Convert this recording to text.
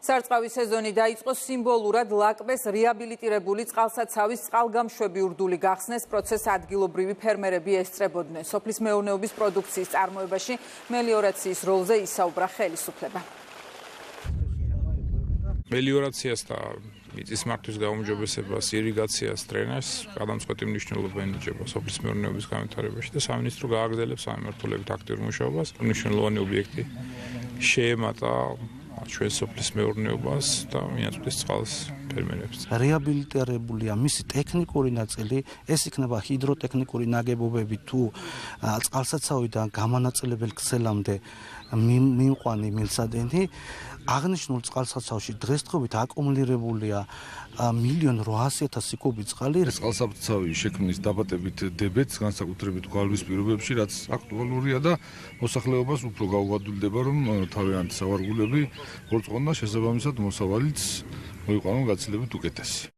სარწყავი სეზონი დაიწყო სიმბოლურად ლაკბეს რეაბილიტირებული წყალსაცავის წყალგამშვები ურდული გახსნეს პროცესს ადგილობრივი ფერმერები ესწრებოდნენ. სოფლის მეურნეობის პროდუქციის წარმოებაში მელიორაციის როლზე ისაუბრა ხელისუფლება. მელიორაციას და მიწის მართვის გაუმჯობესებას, ირიგაციას, დრენაჟს გადამწყვეტი მნიშვნელობა ენიჭება სოფლის მეურნეობის განვითარებაში და სამინისტრო გააგრძელებს სამმართველობით აქტიურ მუშაობას. მნიშვნელოვანი ობიექტი შეემატა ჩვენ სოფლის მეურნეობას და მიაწვდის წყალს ფერმერებს. რეაბილიტირებულია მისი ტექნიკური ნაწილი, ეს იქნება ჰიდროტექნიკური ნაგებობები თუ წყალსაცავიდან გამონაწილებელი ქსელამდე მიმყვანი მილსადენი. აღნიშნულ წყალსაცავში დღესდღეობით აკუმულირებულია 1,800,000 კუბი წყალი. წყალსაცავი შექმნის დაბადებით დებეთს განსაკუთრებით გვალვის პირობებში, რაც აქტუალურია და მოსახლეობას უფრო გაუგადვილდება, რომ თავიანთი სავარგულები გორწყონ და შესაბამისად მოსავალიც მოიყვანონ გაცილებით უკეთესი.